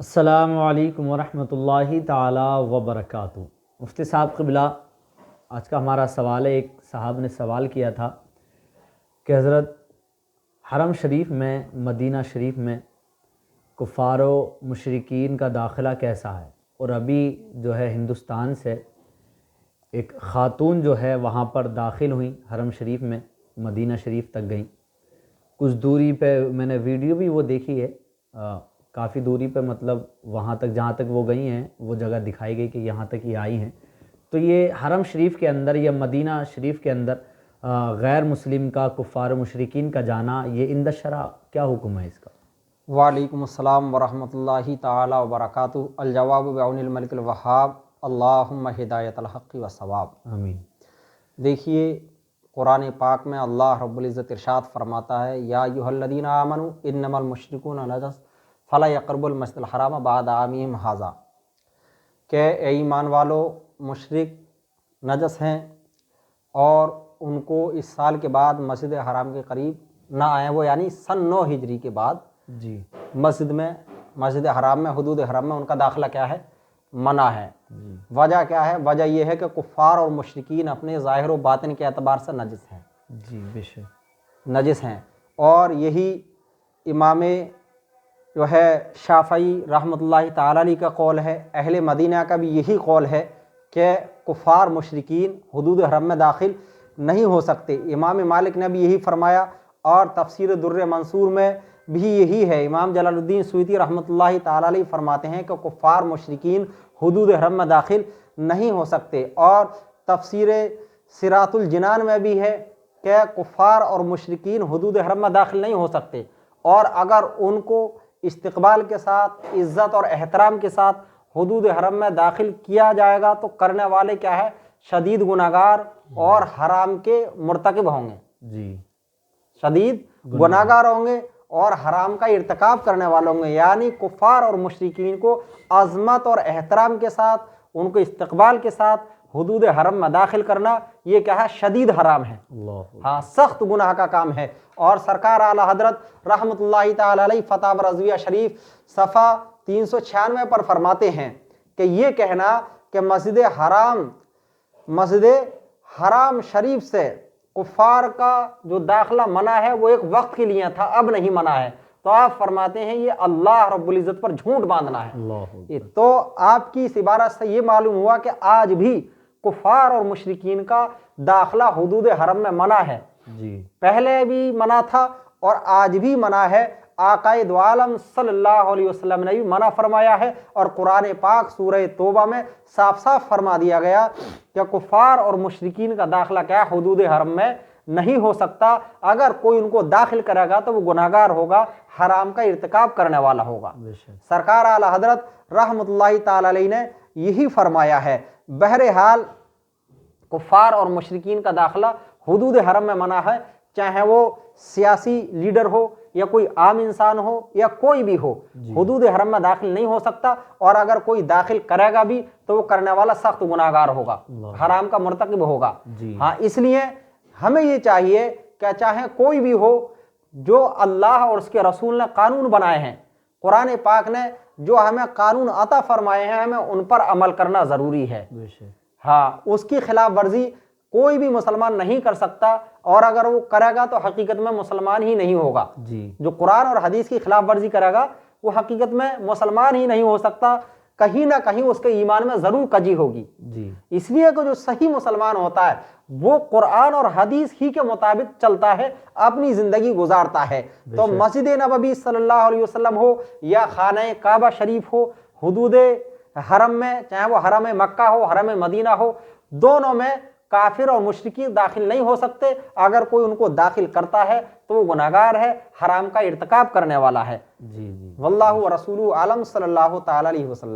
السلام علیکم ورحمۃ اللہ تعالی وبرکاتہ۔ مفتی صاحب قبلہ، آج کا ہمارا سوال ہے، ایک صاحب نے سوال کیا تھا کہ حضرت حرم شریف میں، مدینہ شریف میں کفار و مشرکین کا داخلہ کیسا ہے، اور ابھی جو ہے ہندوستان سے ایک خاتون جو ہے وہاں پر داخل ہوئیں حرم شریف میں، مدینہ شریف تک گئیں، کچھ دوری پہ میں نے ویڈیو بھی وہ دیکھی ہے، کافی دوری پہ، مطلب وہاں تک جہاں تک وہ گئی ہیں وہ جگہ دکھائی گئی کہ یہاں تک یہ آئی ہیں۔ تو یہ حرم شریف کے اندر یا مدینہ شریف کے اندر غیر مسلم کا، کفار و مشرکین کا جانا، یہ عند الشرع کیا حکم ہے اس کا؟ وعلیکم السلام ورحمۃ اللہ تعالی وبرکاتہ۔ الجواب بعون الملک الوہاب، اللہم ہدایت الحق والصواب، آمین۔ دیکھیے قرآن پاک میں اللہ رب العزت ارشاد فرماتا ہے، یا ایھا الذین آمنوا انما المشرکون نجس فلا یقربوا المسجد الحرام بعد عامہم ھذا، کہ اے ایمان والو، مشرک نجس ہیں اور ان کو اس سال کے بعد مسجد حرام کے قریب نہ آئیں، وہ یعنی سن 9 ہجری کے بعد جی مسجد حرام میں، حدود حرم میں ان کا داخلہ کیا ہے؟ منع ہے۔ وجہ کیا ہے؟ وجہ یہ ہے کہ کفار اور مشرکین اپنے ظاہر و باطن کے اعتبار سے نجس ہیں، جی بے شک نجس ہیں۔ اور یہی امام جو ہے شافعی رحمۃ اللہ تعالی علیہ کا قول ہے، اہل مدینہ کا بھی یہی قول ہے کہ کفار مشرکین حدود حرم میں داخل نہیں ہو سکتے۔ امام مالک نے بھی یہی فرمایا، اور تفسیر در منصور میں بھی یہی ہے۔ امام جلال الدین سیوطی رحمۃ اللہ تعالی علیہ فرماتے ہیں کہ کفار مشرکین حدود حرم میں داخل نہیں ہو سکتے، اور تفسیر صراط الجنان میں بھی ہے کہ کفار اور مشرکین حدود حرم میں داخل نہیں ہو سکتے، اور اگر ان کو استقبال کے ساتھ، عزت اور احترام کے ساتھ حدود حرم میں داخل کیا جائے گا تو کرنے والے کیا ہے؟ شدید گناہگار اور حرام کے مرتکب ہوں گے، جی شدید گناہگار ہوں گے اور حرام کا ارتکاب کرنے والے ہوں گے۔ یعنی کفار اور مشرکین کو عظمت اور احترام کے ساتھ، ان کو استقبال کے ساتھ حدود حرم میں داخل کرنا، یہ کیا ہے؟ شدید حرام ہے، ہاں سخت گناہ کا کام ہے۔ اور سرکار اعلیٰ حضرت رحمۃ اللہ تعالی علیہ فتاوی رضویہ شریف صفحہ 396 پر فرماتے ہیں کہ یہ کہنا کہ مسجد حرام شریف سے کفار کا جو داخلہ منع ہے وہ ایک وقت کے لیے تھا، اب نہیں منع ہے، تو آپ فرماتے ہیں یہ اللہ رب العزت پر جھوٹ باندھنا ہے۔ تو آپ کی اس عبارت سے یہ معلوم ہوا کہ آج بھی کفار اور مشرکین کا داخلہ حدود حرم میں منع ہے، جی پہلے بھی منع تھا اور آج بھی منع ہے۔ آقائے دو عالم صلی اللہ علیہ وسلم نے بھی منع فرمایا ہے، اور قرآن پاک سورہ توبہ میں صاف صاف فرما دیا گیا کہ کفار اور مشرکین کا داخلہ کیا ہے؟ حدود حرم میں نہیں ہو سکتا۔ اگر کوئی ان کو داخل کرے گا تو وہ گناہگار ہوگا، حرام کا ارتکاب کرنے والا ہوگا۔ سرکار اعلیٰ حضرت رحمۃ اللہ تعالی علیہ نے یہی فرمایا ہے۔ بہرحال کفار اور مشرکین کا داخلہ حدود حرم میں منع ہے، چاہے وہ سیاسی لیڈر ہو یا کوئی عام انسان ہو یا کوئی بھی ہو، حدود حرم میں داخل نہیں ہو سکتا، اور اگر کوئی داخل کرے گا بھی تو وہ کرنے والا سخت گناہگار ہوگا، حرام کا مرتکب ہوگا۔ ہاں اس لیے ہمیں یہ چاہیے کہ چاہے کوئی بھی ہو، جو اللہ اور اس کے رسول نے قانون بنائے ہیں، قرآن پاک نے جو ہمیں قانون عطا فرمائے ہیں، ہمیں ان پر عمل کرنا ضروری ہے۔ ہاں اس کی خلاف ورزی کوئی بھی مسلمان نہیں کر سکتا، اور اگر وہ کرے گا تو حقیقت میں مسلمان ہی نہیں ہوگا۔ جو قرآن اور حدیث کی خلاف ورزی کرے گا وہ حقیقت میں مسلمان ہی نہیں ہو سکتا، کہیں نہ کہیں اس کے ایمان میں ضرور کجی ہوگی۔ اس لیے کہ جو صحیح مسلمان ہوتا ہے وہ قرآن اور حدیث ہی کے مطابق چلتا ہے، اپنی زندگی گزارتا ہے۔ تو مسجد نبوی صلی اللہ علیہ وسلم ہو یا خانہ کعبہ شریف ہو، حدود حرم میں، چاہے وہ حرم مکہ ہو، حرم مدینہ ہو، دونوں میں کافر اور مشرکین داخل نہیں ہو سکتے۔ اگر کوئی ان کو داخل کرتا ہے تو وہ گناہگار ہے، حرام کا ارتکاب کرنے والا ہے۔ واللہ ورسولہ عالم، صلی اللہ تعالی علیہ وسلم۔